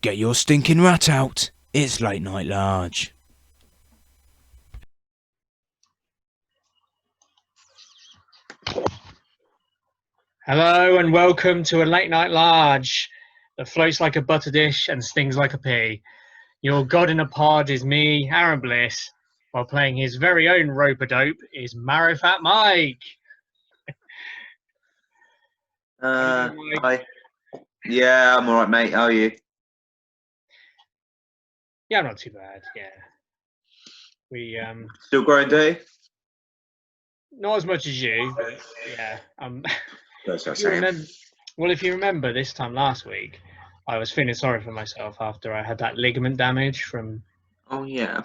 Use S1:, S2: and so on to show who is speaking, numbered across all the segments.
S1: Get your stinking rat out. It's late night large.
S2: Hello and welcome to a late night large that floats like a butter dish and stings like a pea. Your god in a pod is me, Aaron Bliss, while playing his very own rope-a-dope is Marifat Mike. Mike.
S3: Hi. Yeah, I'm alright, mate. How are you?
S2: Yeah, I'm not too bad. Yeah, we
S3: Still grinding?
S2: not as much as you, but yeah.
S3: That's what I'm
S2: If you
S3: saying.
S2: if you remember this time last week, I was feeling sorry for myself after I had that ligament damage from
S3: Oh yeah.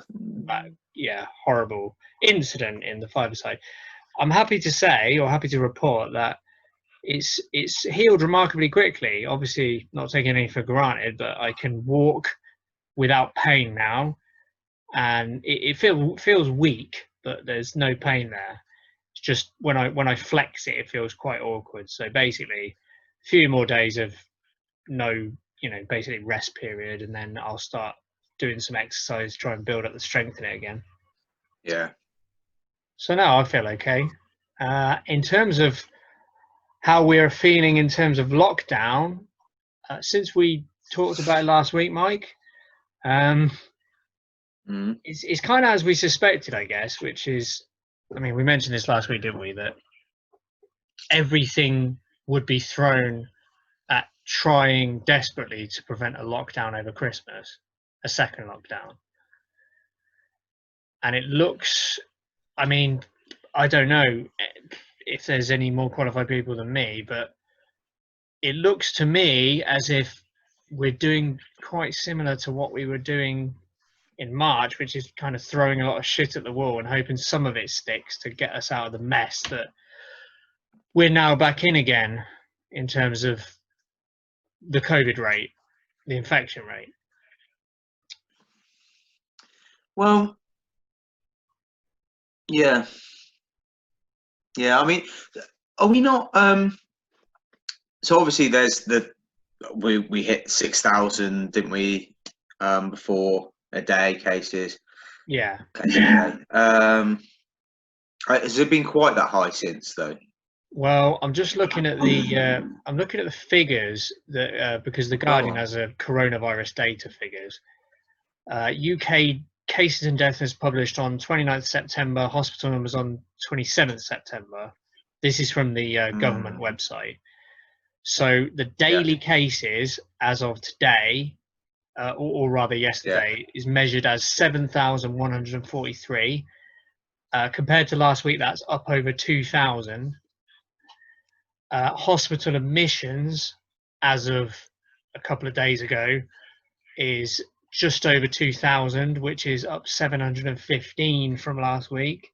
S2: that horrible incident in the five-a-side. I'm happy to say, or happy to report, that it's healed remarkably quickly. Obviously, not taking anything for granted, but I can walk without pain now, and it feels weak, but there's no pain there. It's just when I flex it, it feels quite awkward. So basically, a few more days of no, basically rest period, and then I'll start doing some exercise, try and build up the strength in it again.
S3: Yeah.
S2: So now I feel okay. In terms of how we're feeling in terms of lockdown, since we talked about it last week, Mike, it's kind of as we suspected, I guess, which is, I mean, we mentioned this last week, didn't we, that everything would be thrown at trying desperately to prevent a lockdown over Christmas, a second lockdown. And it looks, I mean, I don't know if there's any more qualified people than me, but it looks to me as if we're doing quite similar to what we were doing in March, which is kind of throwing a lot of shit at the wall and hoping some of it sticks to get us out of the mess that we're now back in again in terms of the COVID rate, the infection rate.
S3: Well, yeah. Yeah, I mean, are we not so obviously there's we hit 6,000, didn't we, before a day cases.
S2: Yeah.
S3: Has it been quite that high since though?
S2: Well, I'm just looking at the figures that because the Guardian has a coronavirus data figures. UK cases and deaths is published on 29th September. Hospital numbers on 27th September. This is from the government website. So the daily cases as of today, or rather yesterday, is measured as 7,143. Compared to last week, that's up over 2,000. Hospital admissions as of a couple of days ago is just over 2,000, which is up 715 from last week.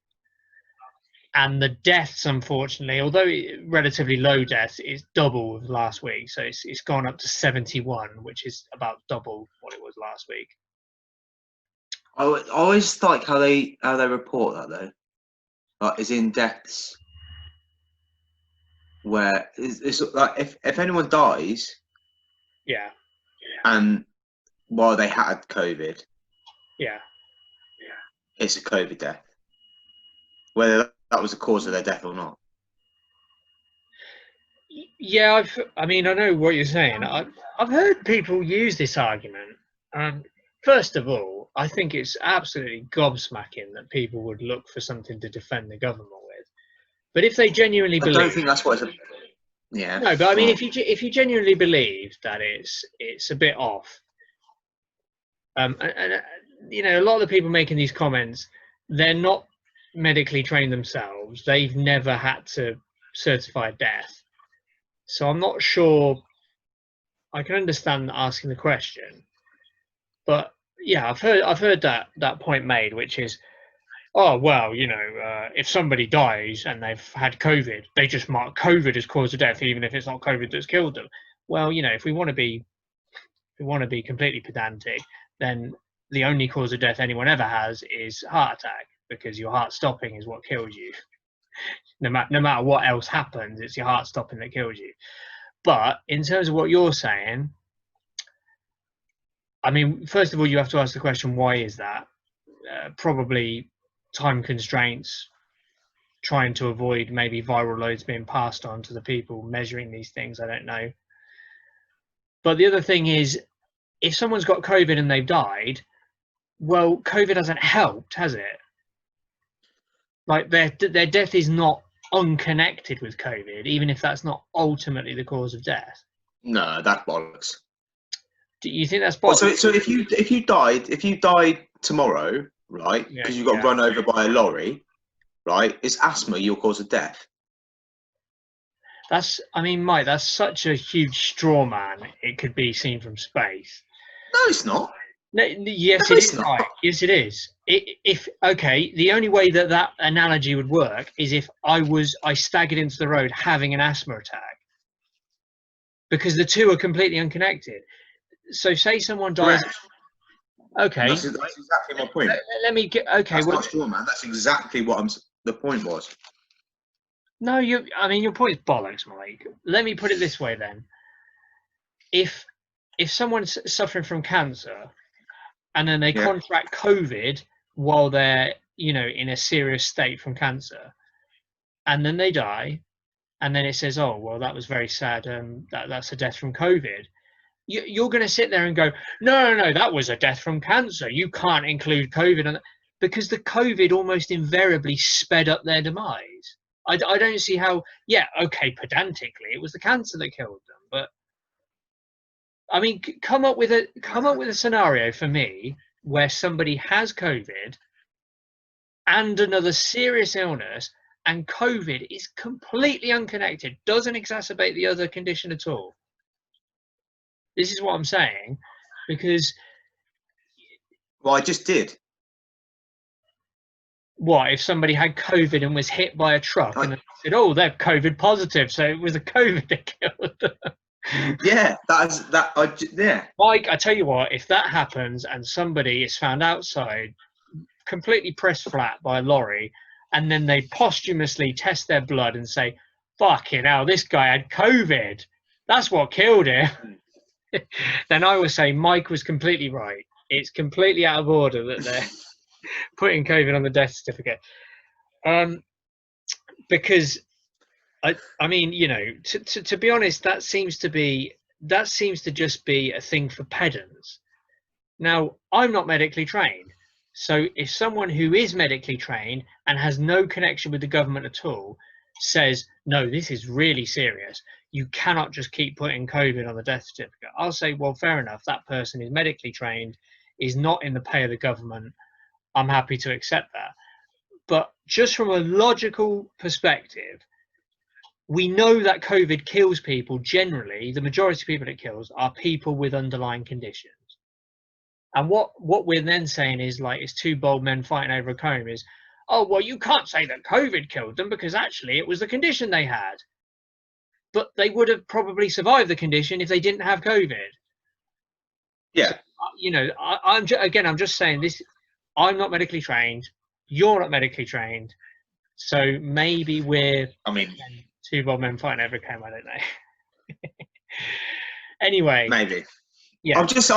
S2: And the deaths, unfortunately, although relatively low deaths, is double with last week. So it's gone up to 71, which is about double what it was last week.
S3: I always like how they report that though. Like, is in deaths where it's like if anyone dies, and while they had COVID, it's a COVID death, whether that was the cause of their death or not.
S2: Yeah, I mean, I know what you're saying. I've heard people use this argument. First of all, I think it's absolutely gobsmacking that people would look for something to defend the government with. But if they genuinely believe,
S3: I don't think that's what it's. Yeah.
S2: No, but I mean, if you genuinely believe that it's a bit off, and a lot of the people making these comments, they're not medically trained themselves. They've never had to certify death, so I'm not sure. I can understand asking the question, but yeah, I've heard that point made, which is, oh well, if somebody dies and they've had COVID, they just mark COVID as cause of death, even if it's not COVID that's killed them. Well, if we want to be completely pedantic, then the only cause of death anyone ever has is heart attack, because your heart stopping is what kills you. No matter what else happens, it's your heart stopping that kills you. But in terms of what you're saying, I mean, first of all, you have to ask the question, why is that? Probably time constraints, trying to avoid maybe viral loads being passed on to the people measuring these things. I don't know. But the other thing is, if someone's got COVID and they've died, well, COVID hasn't helped, has it? Like their death is not unconnected with COVID, even if that's not ultimately the cause of death.
S3: No, that's bollocks.
S2: Do you think that's
S3: Well,
S2: possible?
S3: so if you died tomorrow, right?
S2: Yeah,
S3: Because you got
S2: yeah.
S3: run over by a lorry, right? Is asthma your cause of death?
S2: I mean, Mike, that's such a huge straw man. It could be seen from space.
S3: No, it's not.
S2: No, yes,
S3: No,
S2: it
S3: it's
S2: is,
S3: not.
S2: Mike. Yes, it is. If okay, the only way that analogy would work is if I staggered into the road having an asthma attack, because the two are completely unconnected. So, say someone dies.
S3: Correct.
S2: Okay,
S3: That's exactly my point.
S2: let me get. Okay,
S3: That's
S2: well,
S3: not straw man. That's exactly what the point was.
S2: no, I mean, your point is bollocks, Mike. Let me put it this way then. If someone's suffering from cancer and then they
S3: Yeah.
S2: contract COVID while they're, in a serious state from cancer, and then they die, and then it says, oh, well, that was very sad. That's a death from COVID. You're going to sit there and go, no, that was a death from cancer. You can't include COVID, because the COVID almost invariably sped up their demise. I don't see how. Yeah, okay, pedantically, it was the cancer that killed them, but I mean, come up with a scenario for me where somebody has COVID and another serious illness, and COVID is completely unconnected, doesn't exacerbate the other condition at all. This is what I'm saying, because
S3: Well, I just did.
S2: what if somebody had COVID and was hit by a truck and they said, oh, they're COVID positive, so it was the COVID that killed them?
S3: Yeah, yeah.
S2: Mike, I tell you what, if that happens and somebody is found outside, completely pressed flat by a lorry, and then they posthumously test their blood and say, fucking hell, this guy had COVID, that's what killed him, then I would say Mike was completely right. It's completely out of order that they're putting COVID on the death certificate. Because I mean, to be honest, that seems to just be a thing for pedants. Now, I'm not medically trained, so if someone who is medically trained and has no connection with the government at all says, no, this is really serious, you cannot just keep putting COVID on the death certificate, I'll say, well, fair enough, that person is medically trained, is not in the pay of the government, I'm happy to accept that. But just from a logical perspective, we know that COVID kills people generally. The majority of people it kills are people with underlying conditions. And what we're then saying is, like, it's two bold men fighting over a comb is, oh, well, you can't say that COVID killed them because actually it was the condition they had. But they would have probably survived the condition if they didn't have COVID.
S3: Yeah.
S2: So, I'm just saying this. I'm not medically trained. You're not medically trained. So maybe we're two bold men fighting over a comb. I don't know. Anyway.
S3: Maybe.
S2: Yeah.
S3: I was just,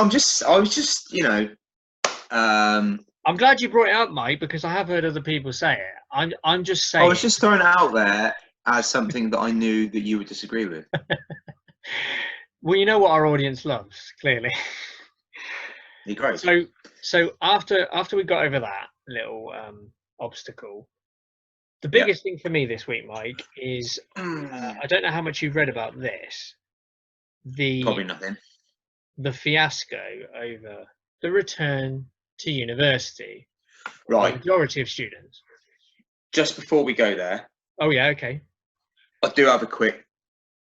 S2: I'm glad you brought it up, Mike, because I have heard other people say it. I'm just saying.
S3: I was just throwing it out there as something that I knew that you would disagree with.
S2: Well, you know what our audience loves, clearly.
S3: You're great.
S2: So after we got over that little obstacle, the biggest thing for me this week, Mike, is I don't know how much you've read about this.
S3: Probably nothing.
S2: The fiasco over the return to university.
S3: Right.
S2: The majority of students.
S3: Just before we go there.
S2: Oh yeah, okay.
S3: I do have a quick,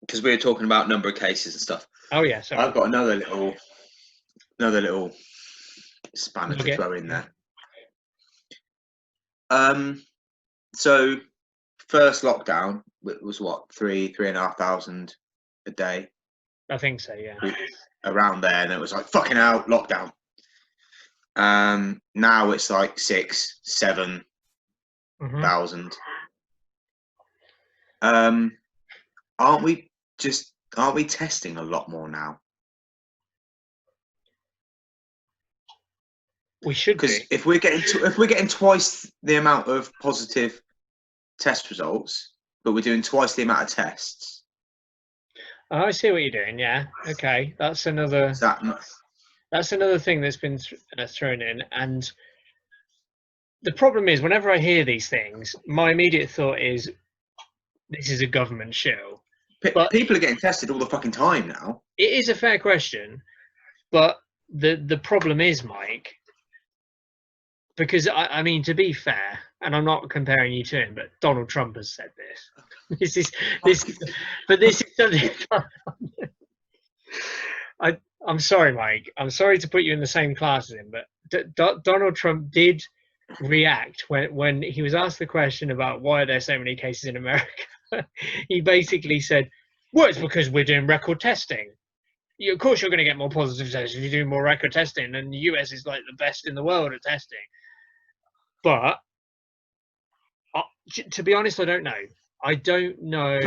S3: because we were talking about number of cases and stuff.
S2: Oh yeah, sorry.
S3: I've got another little spanner to throw in there. So first lockdown was what, 3,500 a day.
S2: I think so, yeah.
S3: Around there, and it was like fucking out lockdown. Now it's like 6,000-7,000. Aren't we testing a lot more now?
S2: We should
S3: Because
S2: be.
S3: if we're getting twice the amount of positive test results, but we're doing twice the amount of tests,
S2: Oh, I see what you're doing. Yeah. Okay. That's another.
S3: is that
S2: That's another thing that's been thrown in. And the problem is, whenever I hear these things, my immediate thought is, this is a government show. But
S3: people are getting tested all the fucking time now.
S2: it is a fair question. But the problem is, Mike, because I mean, to be fair, and I'm not comparing you to him, but Donald Trump has said this. But this is something. I'm sorry, Mike. I'm sorry to put you in the same class as him, but Donald Trump did react when he was asked the question about why are there so many cases in America. He basically said, "Well, it's because we're doing record testing. Of course, you're going to get more positive tests if you're doing more record testing, and the US is like the best in the world at testing." But to be honest, I don't know. I don't know.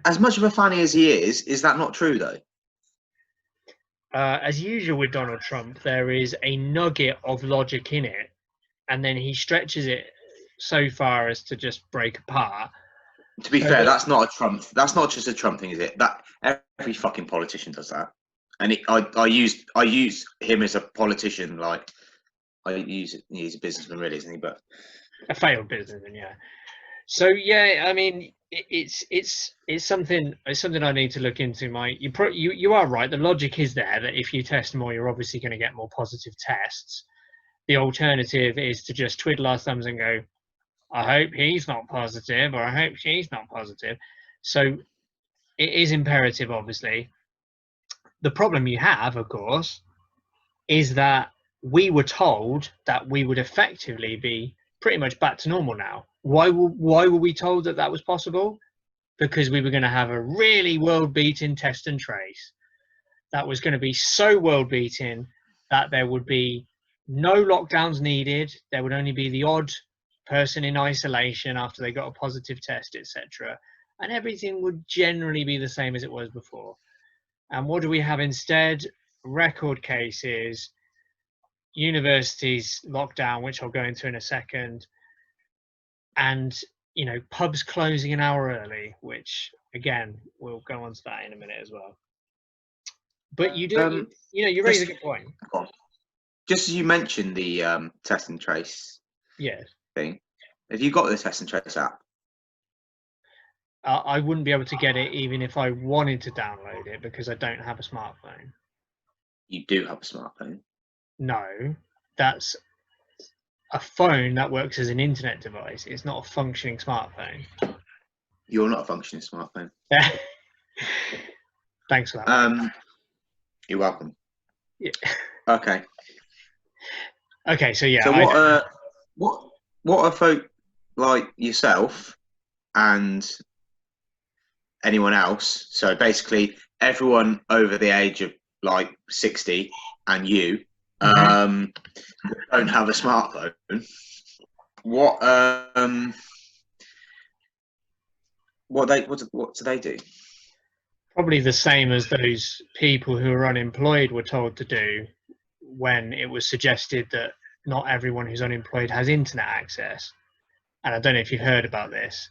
S3: As much of a fanny as he is that not true though?
S2: As usual with Donald Trump, there is a nugget of logic in it, and then he stretches it so far as to just break apart.
S3: To be fair, that's not a Trump. That's not just a Trump thing, is it? That every fucking politician does that. And I use him as a politician. Like he's a businessman, really, isn't he? But
S2: a failed businessman, yeah. So yeah, I mean, it's something I need to look into. Mike, you are right. The logic is there that if you test more, you're obviously going to get more positive tests. The alternative is to just twiddle our thumbs and go, I hope he's not positive, or I hope she's not positive. So it is imperative, obviously. The problem you have, of course, is that we were told that we would effectively be pretty much back to normal now. Why were we told that that was possible? Because we were going to have a really world-beating test and trace that was going to be so world-beating that there would be no lockdowns needed. There would only be the odd person in isolation after they got a positive test, etc. And everything would generally be the same as it was before. And what do we have instead? Record cases, universities locked down, which I'll go into in a second, and pubs closing an hour early, which again we'll go on to that in a minute as well. But you do, you raise a good point.
S3: Just as you mentioned the test and trace thing, have you got the test and trace app?
S2: I wouldn't be able to get it even if I wanted to download it because I don't have a smartphone.
S3: You do have a smartphone?
S2: No, that's a phone that works as an internet device. It's not a functioning smartphone.
S3: You're not a functioning smartphone.
S2: Thanks for that.
S3: You're welcome.
S2: Yeah.
S3: Okay.
S2: Okay, so yeah.
S3: So what are folk like yourself and anyone else? So basically everyone over the age of like 60 and you don't have a smartphone. What do they do?
S2: Probably the same as those people who are unemployed were told to do when it was suggested that not everyone who's unemployed has internet access. And I don't know if you've heard about this.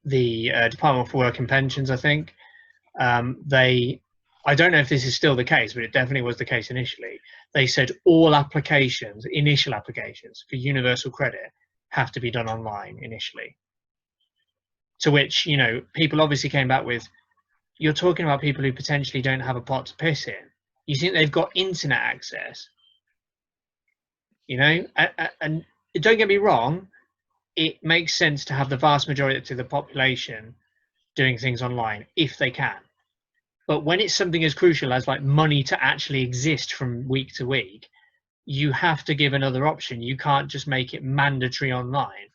S2: The Department for Work and Pensions, I think, I don't know if this is still the case, but it definitely was the case initially. They said all applications, initial applications for universal credit, have to be done online initially. To which, people obviously came back with, you're talking about people who potentially don't have a pot to piss in. You think they've got internet access? And don't get me wrong, it makes sense to have the vast majority of the population doing things online if they can. But when it's something as crucial as like money to actually exist from week to week, you have to give another option. You can't just make it mandatory online.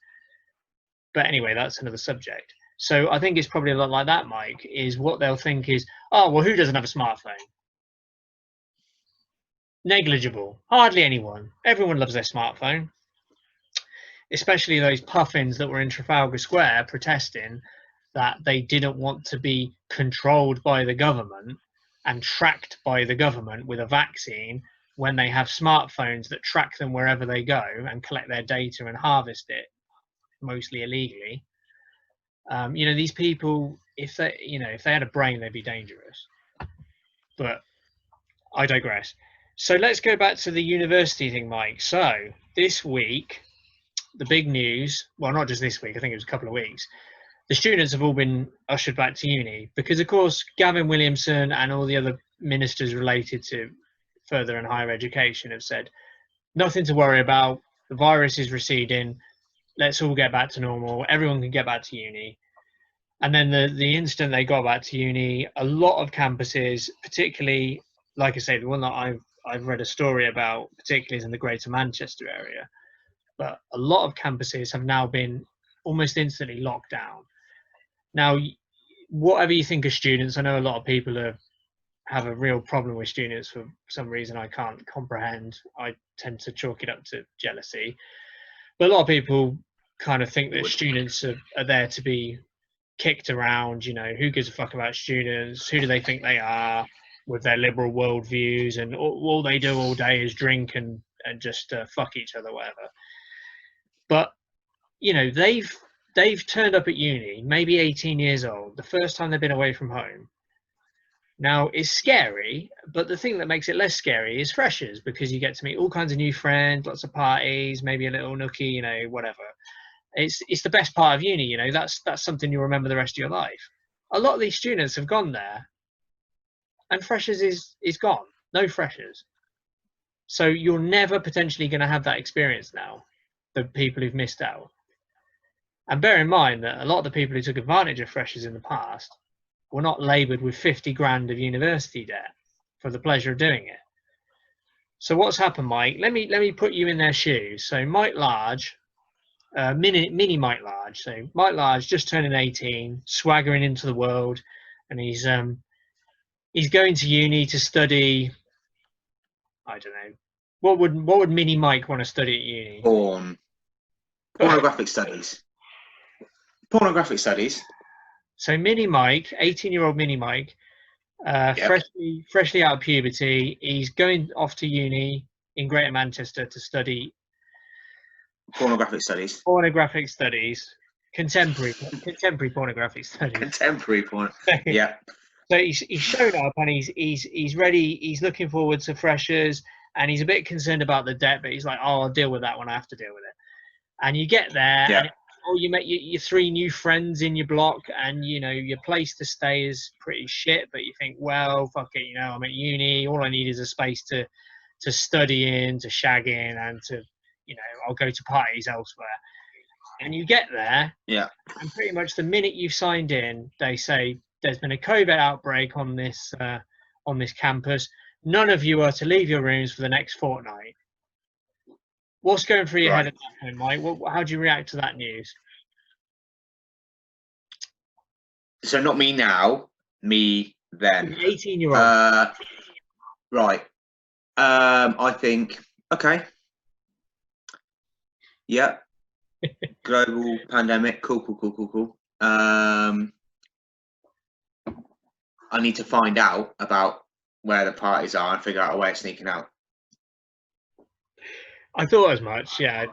S2: But anyway, that's another subject. So I think it's probably a lot like that, Mike, is what they'll think is, oh, well, who doesn't have a smartphone? Negligible. Hardly anyone. Everyone loves their smartphone. Especially those puffins that were in Trafalgar Square protesting that they didn't want to be controlled by the government. and tracked by the government with a vaccine when they have smartphones that track them wherever they go and collect their data and harvest it, mostly illegally. These people, if they had a brain, they'd be dangerous. But I digress. So let's go back to the university thing, Mike. So this week, the big news, well, not just this week, I think it was a couple of weeks, the students have all been ushered back to uni because, of course, Gavin Williamson and all the other ministers related to further and higher education have said, nothing to worry about, the virus is receding, let's all get back to normal, everyone can get back to uni. And then the instant they got back to uni, a lot of campuses, particularly, like I say, the one that I've read a story about, particularly is in the Greater Manchester area, but a lot of campuses have now been almost instantly locked down. Now, whatever you think of students, I know a lot of people have a real problem with students for some reason I can't comprehend. I tend to chalk it up to jealousy. But a lot of people kind of think that students are there to be kicked around. Who gives a fuck about students? Who do they think they are with their liberal worldviews? And all they do all day is drink and just fuck each other, whatever. But, they've turned up at uni, maybe 18 years old, the first time they've been away from home. Now, it's scary, but the thing that makes it less scary is freshers, because you get to meet all kinds of new friends, lots of parties, maybe a little nookie, whatever. It's the best part of uni, that's something you'll remember the rest of your life. A lot of these students have gone there, and freshers is gone. No freshers. So you're never potentially going to have that experience now, the people who've missed out. And bear in mind that a lot of the people who took advantage of freshers in the past were not laboured with 50 grand of university debt for the pleasure of doing it. So what's happened, Mike? Let me put you in their shoes. So Mike Large, mini Mike Large. So Mike Large just turning 18, swaggering into the world, and he's going to uni to study. I don't know. What would mini Mike want to study at uni?
S3: Pornographic studies. Pornographic studies.
S2: So mini Mike, 18-year-old mini Mike, freshly out of puberty, he's going off to uni in Greater Manchester to study
S3: pornographic studies.
S2: Pornographic studies, contemporary pornographic studies.
S3: Contemporary porn. Yeah.
S2: So he's shown up and he's ready. He's looking forward to freshers, and he's a bit concerned about the debt, but he's like, "Oh, I'll deal with that when I have to deal with it." And you get there,
S3: yeah.
S2: And you met your 3 new friends in your block, and your place to stay is pretty shit. But you think, well, fuck it, I'm at uni. All I need is a space to study in, to shag in, and to, I'll go to parties elsewhere. And you get there,
S3: yeah,
S2: and pretty much the minute you've signed in, they say there's been a COVID outbreak on this campus. None of you are to leave your rooms for the next fortnight. What's going through your head at that point, Mike? How do you react to that news?
S3: So not me now, me then.
S2: 18-year-old.
S3: Right. I think, okay. Yeah. Global pandemic. Cool. I need to find out about where the parties are and figure out a way of sneaking out.
S2: I thought as much. Yeah,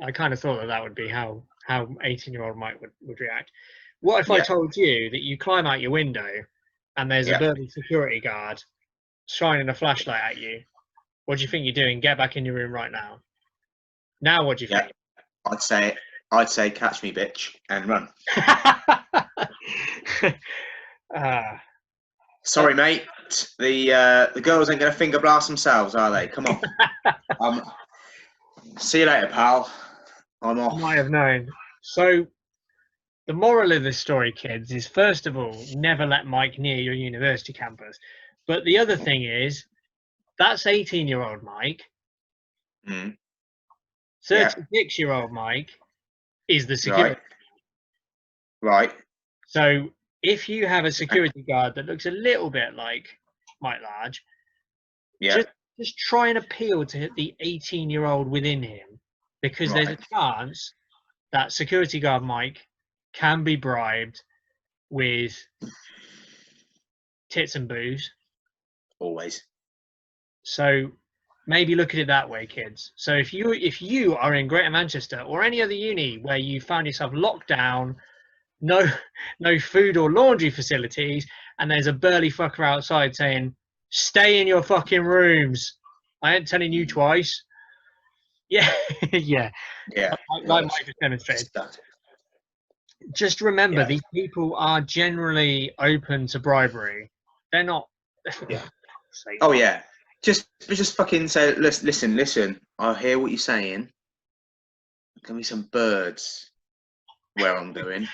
S2: I kind of thought that would be how 18-year-old Mike would react. What if I told you that you climb out your window and there's a burly security guard shining a flashlight at you? What do you think you're doing? Get back in your room right now. Now, what do you think?
S3: I'd say, catch me, bitch, and run. Sorry, mate. The girls ain't gonna finger blast themselves, are they? Come on. See you later, pal. I'm off.
S2: I might have known. So, the moral of this story, kids, is first of all, never let Mike near your university campus. But the other thing is, that's 18-year-old Mike. 36-year-old Mike is the security.
S3: Right.
S2: So, if you have a security guard that looks a little bit like Mike Large, just try and appeal to the 18-year-old within him, because there's a chance that security guard Mike can be bribed with tits and booze,
S3: always.
S2: So maybe look at it that way, kids. So if you are in Greater Manchester or any other uni where you found yourself locked down, no food or laundry facilities, and there's a burly fucker outside saying, "Stay in your fucking rooms. I ain't telling you twice." Yeah, yeah.
S3: Yeah,
S2: Like Mike has demonstrated. Just remember, these people are generally open to bribery. They're not.
S3: Yeah. Oh yeah. Just fucking say, listen. I hear what you're saying. Give me some birds. Where I'm going.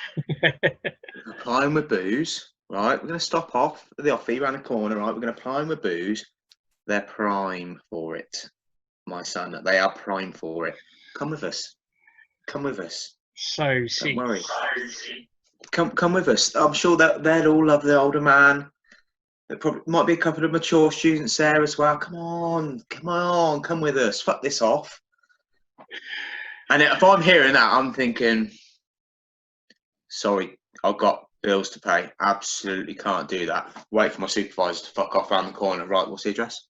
S3: Applying with booze. Right, we're going to stop off at the offie around the corner. Right, we're going to apply with booze. They're prime for it, my son. They are prime for it. Come with us. Come with us.
S2: So see.
S3: Don't worry. Come with us. I'm sure that they'd all love the older man. There probably might be a couple of mature students there as well. Come on, come with us. Fuck this off. And if I'm hearing that, I'm thinking, sorry, I've got bills to pay. Absolutely can't do that. Wait for my supervisor to fuck off around the corner. Right, what's the address?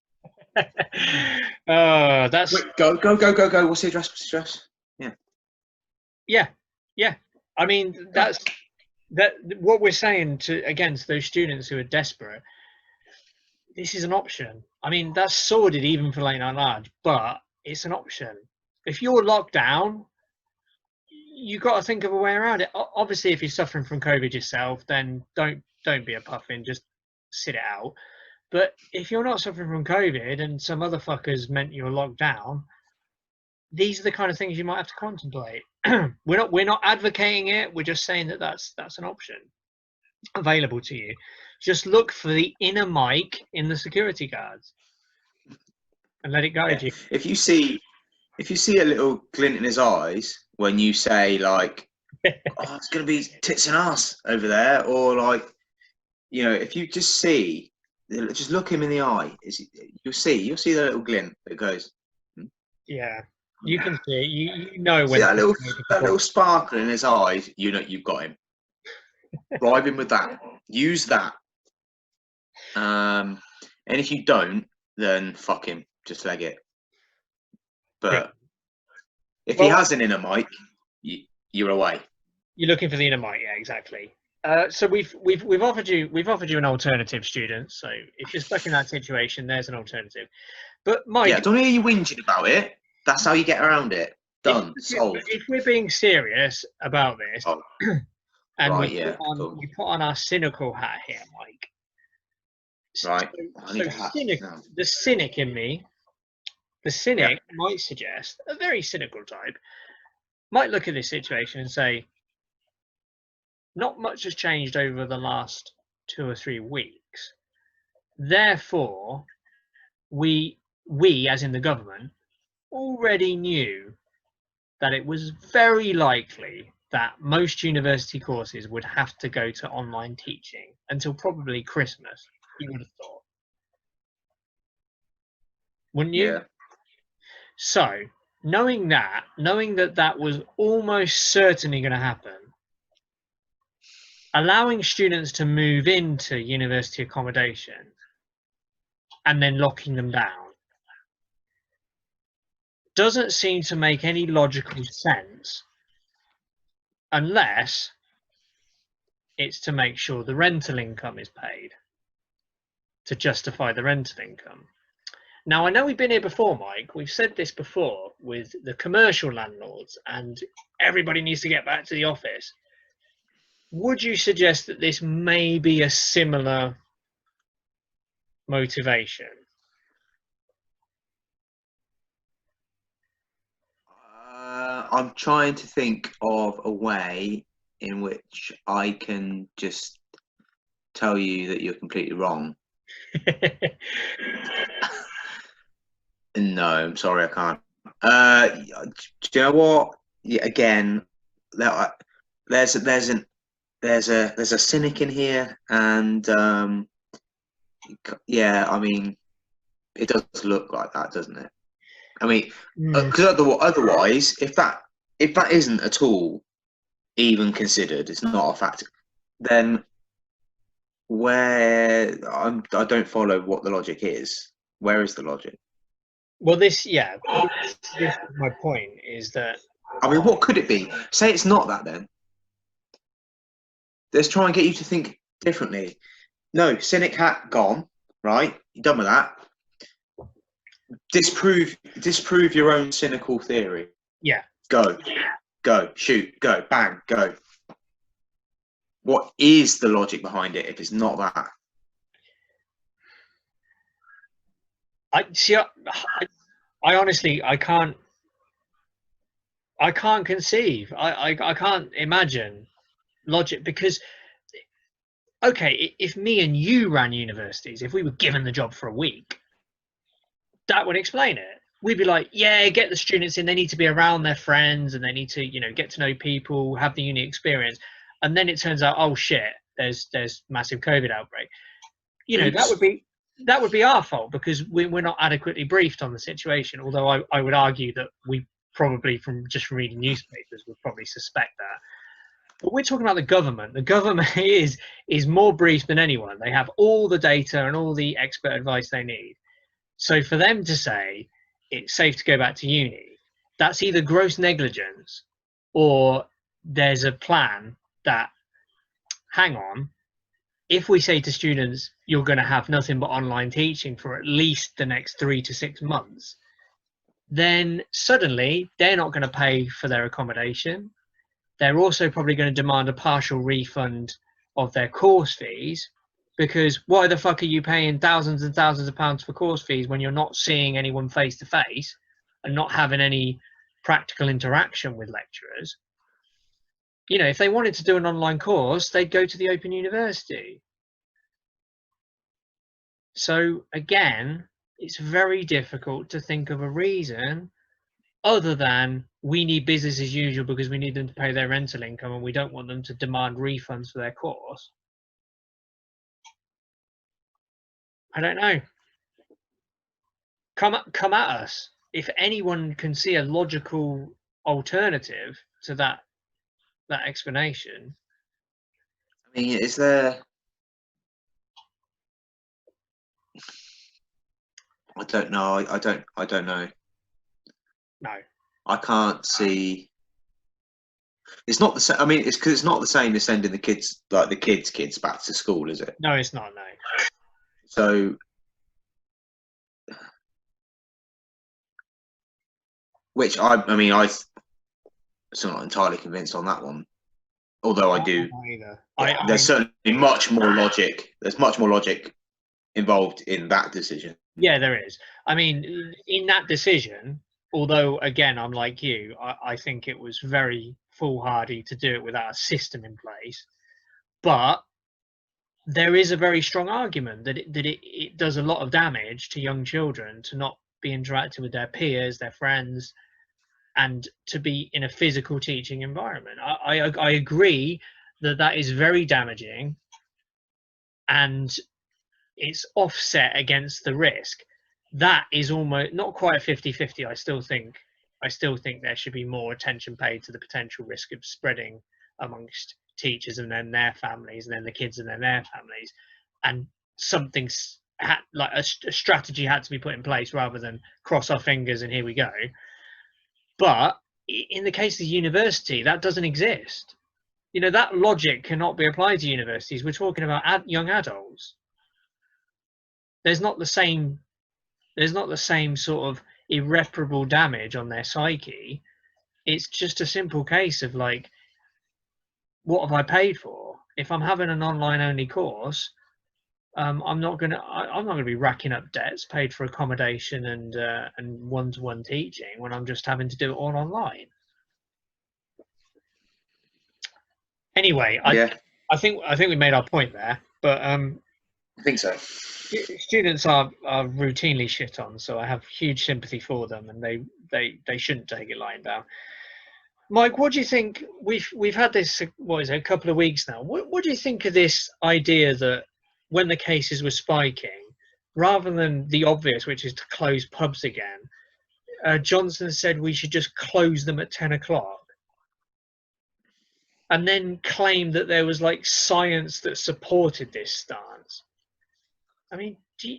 S2: That's
S3: Wait, go. What's the address?
S2: Yeah. I mean, that's what we're saying against those students who are desperate. This is an option. I mean, that's sordid even for late night large, but it's an option. If you're locked down, you've got to think of a way around it. Obviously, if you're suffering from COVID yourself, then don't be a puffin. Just sit it out. But if you're not suffering from COVID and some other fuckers meant you're locked down, these are the kind of things you might have to contemplate. We're not advocating it. We're just saying that that's an option available to you. Just look for the inner mic in the security guards and let it guide you.
S3: If you see a little glint in his eyes when you say like, "Oh, it's gonna be tits and ass over there," or like, if you just look him in the eye, you'll see the little glint that goes.
S2: Yeah, you can see it. You know when
S3: see that little sparkle in his eyes. You've got him. Bribe him with that. Use that. And if you don't, then fuck him. Just leg it. But if he has an inner mic, you're away.
S2: You're looking for the inner mic, yeah, exactly. So we've offered you an alternative, students. So if you're stuck in that situation, there's an alternative. But Mike,
S3: don't hear you whinging about it. That's how you get around it. Done. Solved.
S2: If we're being serious about this, and
S3: right,
S2: we put on our cynical hat here, Mike.
S3: Right.
S2: The cynic in me, might suggest, a very cynical type, might look at this situation and say, not much has changed over the last 2 or 3 weeks. Therefore, we as in the government, already knew that it was very likely that most university courses would have to go to online teaching until probably Christmas, you would have thought. Wouldn't you?
S3: Yeah.
S2: So, knowing that was almost certainly going to happen, allowing students to move into university accommodation and then locking them down doesn't seem to make any logical sense unless it's to make sure the rental income is paid, to justify the rental income. Now, I know we've been here before, Mike. We've said this before with the commercial landlords and everybody needs to get back to the office. Would you suggest that this may be a similar motivation?
S3: I'm trying to think of a way in which I can just tell you that you're completely wrong. No, I'm sorry, I can't. Do you know what? Yeah, again, there's a cynic in here, and yeah, I mean, it does look like that, doesn't it? I mean, because otherwise, if that isn't at all even considered, it's not a factor, then where I don't follow what the logic is. Where is the logic?
S2: Well, this is my point, is that,
S3: I mean, what could it be? Say it's not that then. Let's try and get you to think differently. No, Cynic hat gone, right? You're done with that. Disprove your own cynical theory.
S2: yeah.
S3: Go, shoot, go, bang, go. What is the logic behind it if it's not that?
S2: I honestly, I can't conceive. I can't imagine logic, because, okay, if me and you ran universities, if we were given the job for a week, that would explain it. We'd be like, yeah, get the students in, they need to be around their friends and they need to, get to know people, have the uni experience. And then it turns out, oh shit, there's massive COVID outbreak. That would be our fault, because we're not adequately briefed on the situation. Although I would argue that we probably, from reading newspapers, would probably suspect that. But we're talking about the government. The government is more briefed than anyone. They have all the data and all the expert advice they need. So for them to say it's safe to go back to uni, that's either gross negligence, or there's a plan that, hang on, if we say to students, you're going to have nothing but online teaching for at least the next 3 to 6 months, then suddenly they're not going to pay for their accommodation. They're also probably going to demand a partial refund of their course fees, because why the fuck are you paying thousands and thousands of pounds for course fees when you're not seeing anyone face to face and not having any practical interaction with lecturers? If they wanted to do an online course, they'd go to the Open University. So again, it's very difficult to think of a reason other than we need business as usual because we need them to pay their rental income and we don't want them to demand refunds for their course. I don't know. Come at us. If anyone can see a logical alternative to that explanation.
S3: I mean, is there? I don't know. I don't know.
S2: No.
S3: I can't see. It's not the same. I mean, it's because it's not the same as sending the kids back to school, is it?
S2: No, it's not. No.
S3: So, which I'm still not entirely convinced on that one. Although I do. There's certainly much more logic. There's much more logic involved in that decision.
S2: Yeah, there is. I mean, in that decision, although again, I'm like you, I think it was very foolhardy to do it without a system in place. But there is a very strong argument that it does a lot of damage to young children to not be interacting with their peers, their friends, and to be in a physical teaching environment. I agree that is very damaging, and it's offset against the risk. That is almost not quite 50-50. I still think there should be more attention paid to the potential risk of spreading amongst teachers and then their families, and then the kids and then their families. And a strategy had to be put in place rather than cross our fingers and here we go. But in the case of the university, that doesn't exist. That logic cannot be applied to universities. We're talking about young adults. There's not the same sort of irreparable damage on their psyche. It's just a simple case of like, what have I paid for? If I'm having an online only course, I'm not gonna be racking up debts paid for accommodation and one-to-one teaching when I'm just having to do it all online. Anyway, I think we made our point there, but
S3: I think so.
S2: Students are routinely shit on, so I have huge sympathy for them, and they shouldn't take it lying down. Mike, what do you think? We've had this, a couple of weeks now. What do you think of this idea that when the cases were spiking, rather than the obvious, which is to close pubs again, Johnson said we should just close them at 10 o'clock? and then claim that there was like science that supported this stance. I mean, do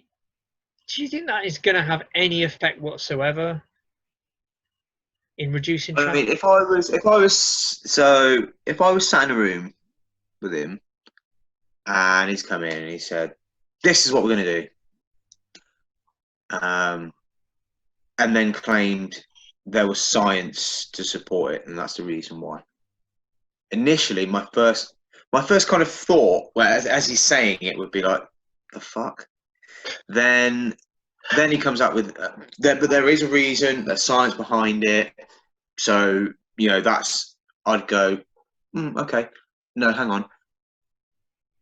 S2: you think that is going to have any effect whatsoever in reducing
S3: I mean,
S2: traffic?
S3: if I was sat in a room with him and he's come in and he said, "This is what we're going to do," and then claimed there was science to support it, and that's the reason why. Initially, my first kind of thought, well, as he's saying it, would be like, "The fuck." Then he comes up with, but there is a reason, there's science behind it. So that's, I'd go, okay, no, hang on,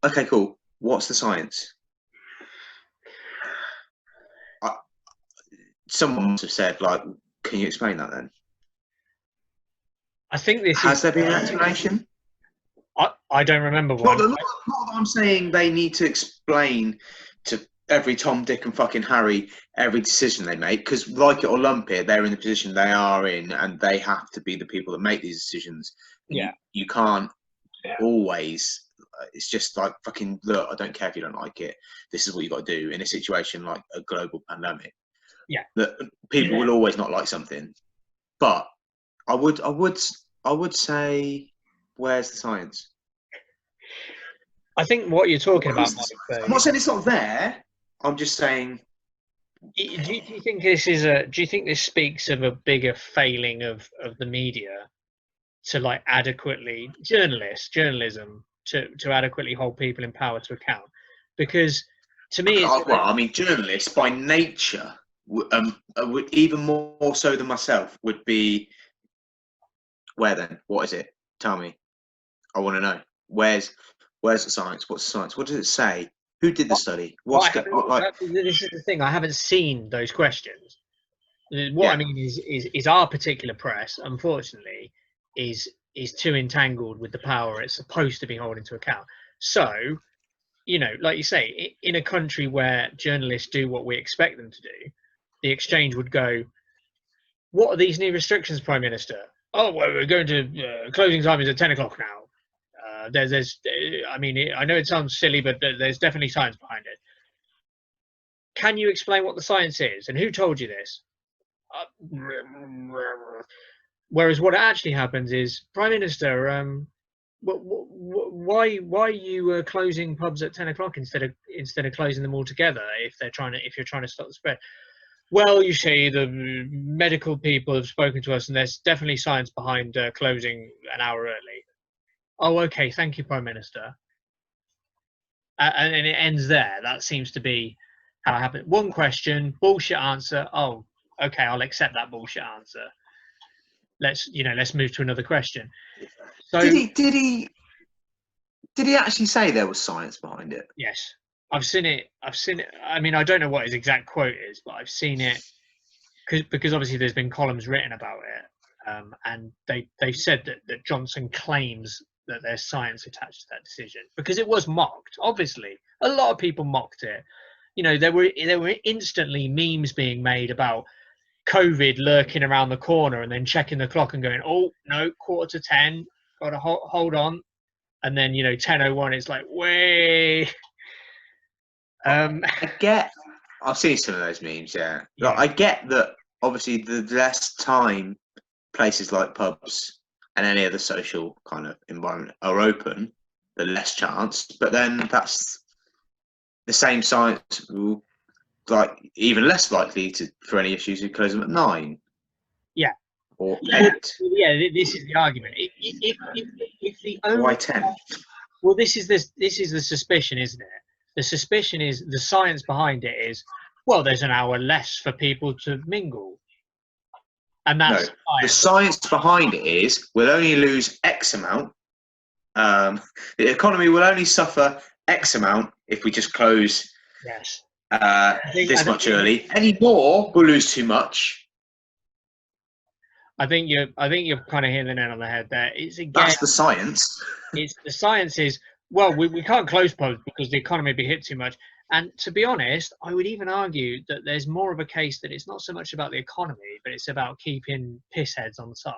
S3: okay, cool. What's the science? Someone must have said, like, can you explain that then?
S2: I think this
S3: Has there been an explanation?
S2: I don't remember one.
S3: Not that I'm saying they need to explain to every Tom, Dick, and fucking Harry every decision they make, because like it or lump it, they're in the position they are in, and they have to be the people that make these decisions. And
S2: Yeah.
S3: you can't always. It's just like, fucking, look, I don't care if you don't like it. This is what you got to do in a situation like a global pandemic.
S2: Yeah.
S3: That people will always not like something, but I would say, where's the science?
S2: I think what you're talking about,
S3: I'm not saying it's not there. I'm just saying.
S2: Do you think this is do you think this speaks of a bigger failing of the media to like adequately journalism to adequately hold people in power to account? Because to me,
S3: I mean, journalists by nature, would even more so than myself, would be. Where then? What is it? Tell me. I want to know. Where's the science? What's the science? What does it say? Who did the study?
S2: this is the thing. I haven't seen those questions. What I mean is our particular press, unfortunately, is too entangled with the power it's supposed to be holding to account. So, like you say, in a country where journalists do what we expect them to do, the exchange would go, "What are these new restrictions, Prime Minister?" "Oh, well, we're going to closing time is at 10 o'clock now." I mean, I know it sounds silly, but there's definitely science behind it. Can you explain what the science is, and who told you this? Whereas what actually happens is, Prime Minister, why are you closing pubs at 10 o'clock instead of closing them all together if you're trying to stop the spread? Well, you see, the medical people have spoken to us, and there's definitely science behind closing an hour early. Oh, okay, thank you, Prime Minister. And it ends there. That seems to be how it happened. One question, bullshit answer. Oh, okay, I'll accept that bullshit answer. Let's move to another question. So
S3: Did he actually say there was science behind it?
S2: Yes, I've seen it. I mean, I don't know what his exact quote is, but I've seen it because obviously there's been columns written about it, and they said that Johnson claims that there's science attached to that decision because it was mocked. Obviously, a lot of people mocked it. There were instantly memes being made about COVID lurking around the corner and then checking the clock and going, "Oh no, 9:45, got to hold on," and then 10:01, it's like, way.
S3: I've seen some of those memes. Yeah. Like, I get that. Obviously, the less time places like pubs and any other social kind of environment are open, the less chance. But then that's the same science, like even less likely for any issues who close them at 9.
S2: Yeah.
S3: Or 8.
S2: Yeah, this is the argument. If the only,
S3: why 10?
S2: Well, this is the suspicion, isn't it? The suspicion is the science behind it is, well, there's an hour less for people to mingle. And that's
S3: the science behind it is we'll only lose X amount. The economy will only suffer X amount if we just close this much early. Any more, we'll lose too much.
S2: I think you're kind of hitting the nail on the head there.
S3: That's the science.
S2: The science is, well, we can't close pubs because the economy would be hit too much. And to be honest, I would even argue that there's more of a case that it's not so much about the economy, but it's about keeping pissheads on the side.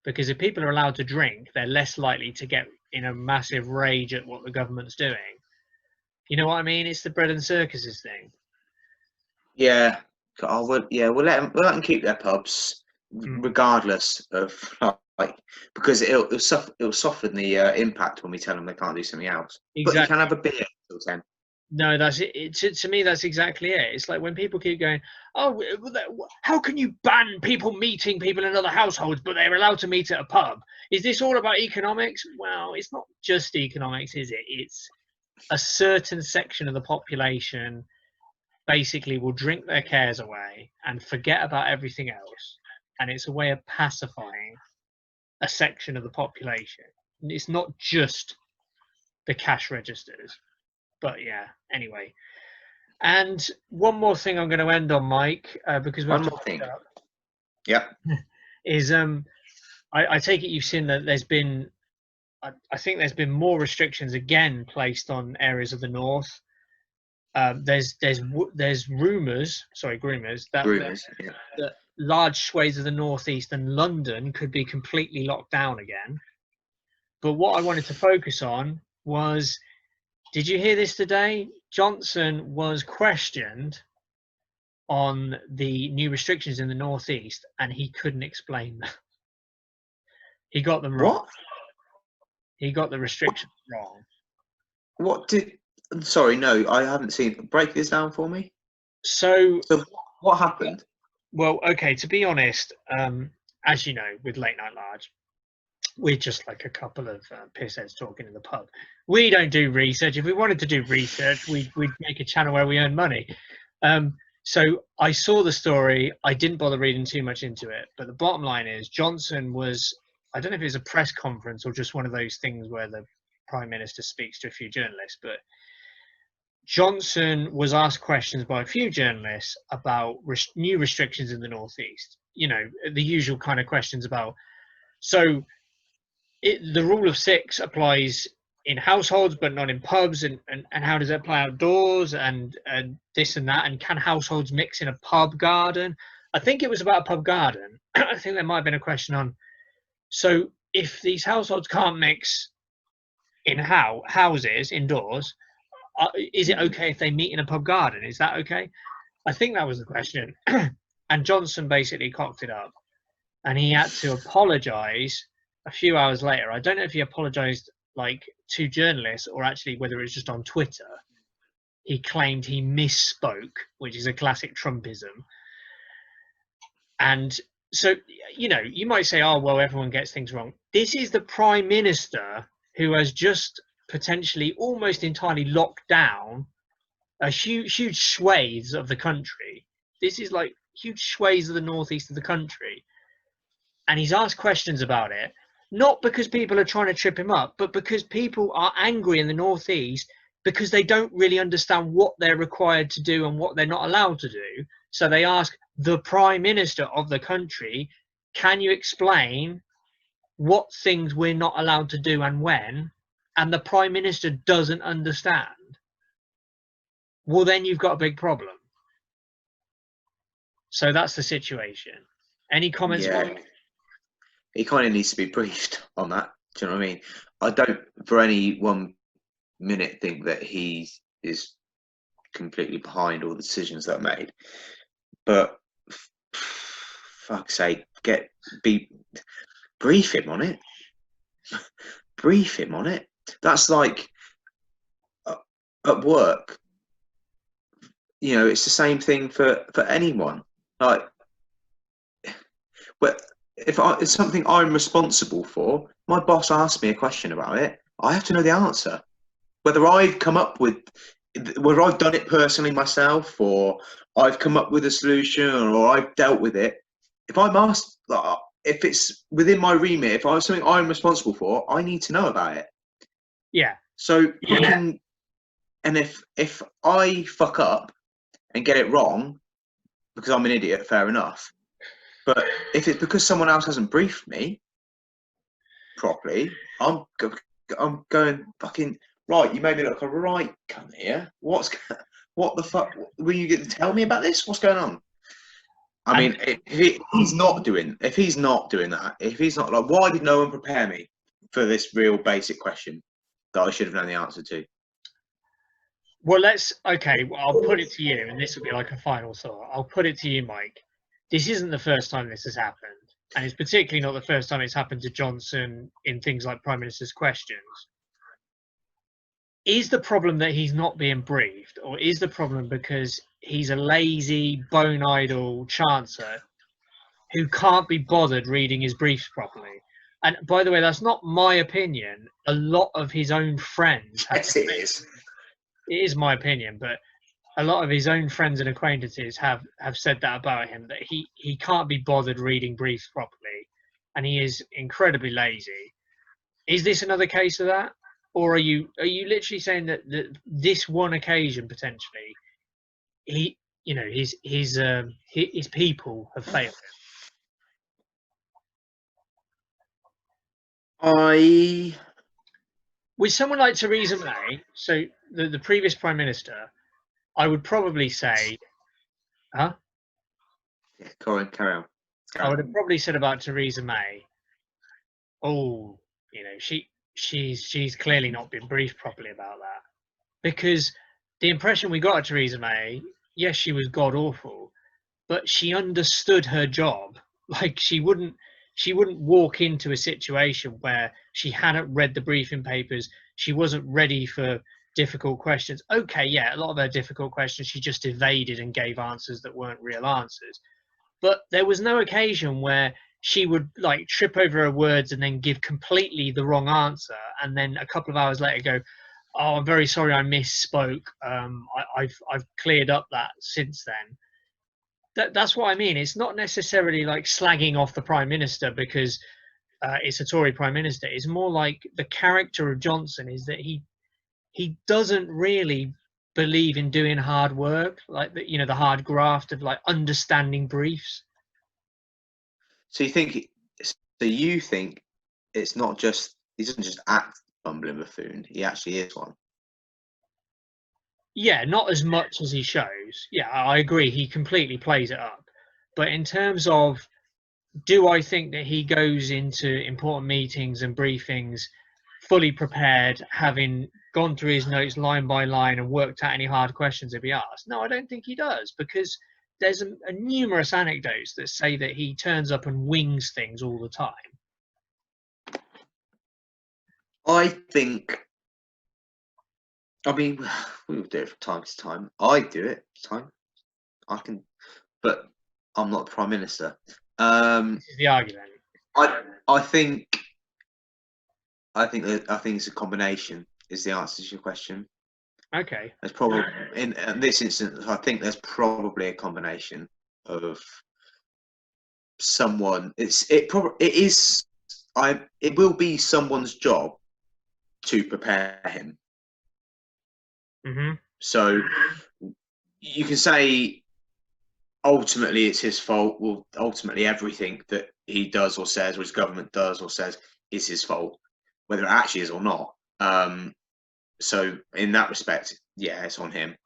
S2: because if people are allowed to drink, they're less likely to get in a massive rage at what the government's doing. You know what I mean? It's the bread and circuses thing.
S3: Yeah. We'll let them keep their pubs, regardless of because it'll soften the impact when we tell them they can't do something else.
S2: Exactly.
S3: But you can have a beer till 10.
S2: No, that's it. To me, that's exactly it. It's like when people keep going, "Oh, how can you ban people meeting people in other households, but they're allowed to meet at a pub? Is this all about economics?" Well, it's not just economics, is it? It's a certain section of the population basically will drink their cares away and forget about everything else, and it's a way of pacifying a section of the population. It's not just the cash registers. But yeah, anyway. And one more thing I'm going to end on, Mike, because
S3: one more thing. Yep.
S2: Is I take it you've seen that there's been, I think there's been more restrictions again placed on areas of the north. There's rumours that large swathes of the northeast and London could be completely locked down again. But what I wanted to focus on was, did you hear this today? Johnson was questioned on the new restrictions in the northeast, and he couldn't explain that. He got them wrong.
S3: What?
S2: He got the restrictions wrong.
S3: Sorry, no, I haven't seen. Break this down for me.
S2: So
S3: what happened?
S2: Well, okay, to be honest, as you know, with Late Night Large, we're just like a couple of pissheads talking in the pub. We don't do research. If we wanted to do research, we'd make a channel where we earn money. So I saw the story. I didn't bother reading too much into it. But the bottom line is Johnson was, I don't know if it was a press conference or just one of those things where the Prime Minister speaks to a few journalists, but Johnson was asked questions by a few journalists about new restrictions in the northeast. You know, the usual kind of questions about, so the rule of 6 applies in households but not in pubs, and how does it apply outdoors, and this and that, and can households mix in a pub garden? I think it was about a pub garden. I think there might have been a question on, so if these households can't mix in houses indoors, is it okay if they meet in a pub garden? Is that okay? I think that was the question. And Johnson basically cocked it up, and he had to apologise a few hours later. I don't know if he apologised like to journalists or actually whether it was just on Twitter. He claimed he misspoke, which is a classic Trumpism. And so, you know, you might say, oh, well, everyone gets things wrong. This is the Prime Minister who has just potentially almost entirely locked down a huge swathes of the country. This is like huge swathes of the northeast of the country. And he's asked questions about it, not because people are trying to trip him up, but because people are angry in the northeast because they don't really understand what they're required to do and what they're not allowed to do. So they ask the Prime Minister of the country, can you explain what things we're not allowed to do and when? And the Prime Minister doesn't understand. Well, then you've got a big problem. So that's the situation. Any comments?
S3: Yeah. He kind of needs to be briefed on that. Do you know what I mean? I don't for any 1 minute think that he is completely behind all the decisions that are made. But fuck's sake, brief him on it. Brief him on it. That's like at work. You know, it's the same thing for anyone. Like, but if it's something I'm responsible for, my boss asks me a question about it, I have to know the answer. Whether I've done it personally myself, or I've come up with a solution, or I've dealt with it. If I'm asked, if it's within my remit, if it's something I'm responsible for, I need to know about it.
S2: Yeah.
S3: So and if I fuck up and get it wrong because I'm an idiot, fair enough. But if it's because someone else hasn't briefed me properly, I'm going fucking right. You made me look a right cunt here. What the fuck? Were you going to tell me about this? What's going on? I mean, if he's not doing that, if he's not like, why did no one prepare me for this real basic question that I should have known the answer to?
S2: Well, I'll put it to you, and this will be like a final thought. I'll put it to you, Mike. This isn't the first time this has happened, and it's particularly not the first time it's happened to Johnson in things like Prime Minister's questions. Is the problem that he's not being briefed, or is the problem because he's a lazy, bone-idle chancer who can't be bothered reading his briefs properly? And by the way, that's not my opinion. A lot of his own friends have
S3: Yes, it is.
S2: It is my opinion, but a lot of his own friends and acquaintances have said that about him, that he can't be bothered reading briefs properly, and he is incredibly lazy. Is this another case of that? Or are you literally saying that this one occasion potentially, his people have failed him? With someone like Theresa May, so the previous Prime Minister, I would probably say, huh?
S3: Yeah, carry on.
S2: I would have probably said about Theresa May, oh, she's clearly not been briefed properly about that. Because the impression we got of Theresa May, yes, she was god awful, but she understood her job. Like she wouldn't walk into a situation where she hadn't read the briefing papers, she wasn't ready for difficult questions. Okay, yeah, a lot of her difficult questions she just evaded and gave answers that weren't real answers. But there was no occasion where she would like trip over her words and then give completely the wrong answer, and then a couple of hours later go, "Oh, I'm very sorry, I misspoke. I've cleared up that since then." That's what I mean. It's not necessarily like slagging off the Prime Minister because it's a Tory Prime Minister. It's more like the character of Johnson is that he doesn't really believe in doing hard work, like the hard graft of like understanding briefs.
S3: So you think it's not just, he doesn't just act bumbling buffoon, he actually is one?
S2: Yeah, not as much as he shows. Yeah, I agree. He completely plays it up. But in terms of, do I think that he goes into important meetings and briefings fully prepared, having gone through his notes line by line and worked out any hard questions if he asked? No, I don't think he does, because there's a numerous anecdotes that say that he turns up and wings things all the time.
S3: I mean, we will do it from time to time. I do it time. I can, but I'm not the Prime Minister.
S2: This is the argument.
S3: I think it's a combination is the answer to your question.
S2: Okay.
S3: There's probably in this instance, I think there's probably a combination of someone. It will be someone's job to prepare him.
S2: Mm-hmm.
S3: So you can say ultimately it's his fault. Well, ultimately everything that he does or says, or his government does or says, is his fault, whether it actually is or not. So in that respect, yeah, it's on him.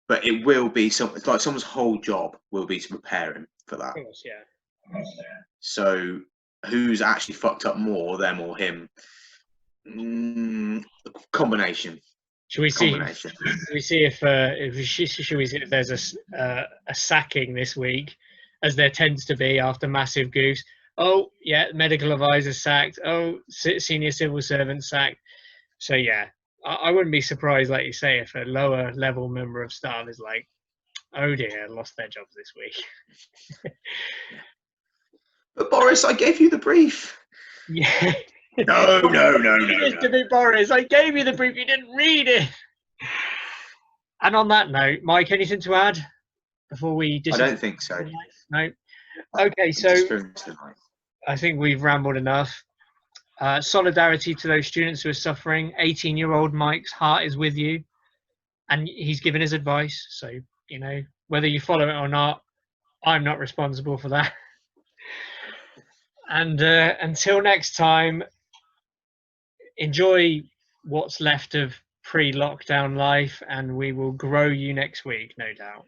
S3: But it will be like someone's whole job will be to prepare him for that.
S2: Of course, yeah.
S3: So who's actually fucked up more, them or him? Combination.
S2: Should we see? Should we see if there's a sacking this week, as there tends to be after massive goofs? Oh yeah, medical advisor sacked. Oh, senior civil servant sacked. So yeah, I wouldn't be surprised, like you say, if a lower level member of staff is like, "Oh dear, lost their jobs this week."
S3: But Boris, I gave you the brief.
S2: Yeah.
S3: No.
S2: To be Boris, I gave you the brief. You didn't read it. And on that note, Mike, anything to add before we?
S3: I don't think so.
S2: No. Okay, so I think we've rambled enough. Solidarity to those students who are suffering. 18-year-old Mike's heart is with you, and he's given his advice. So whether you follow it or not, I'm not responsible for that. And until next time, enjoy what's left of pre-lockdown life, and we will grow you next week, no doubt.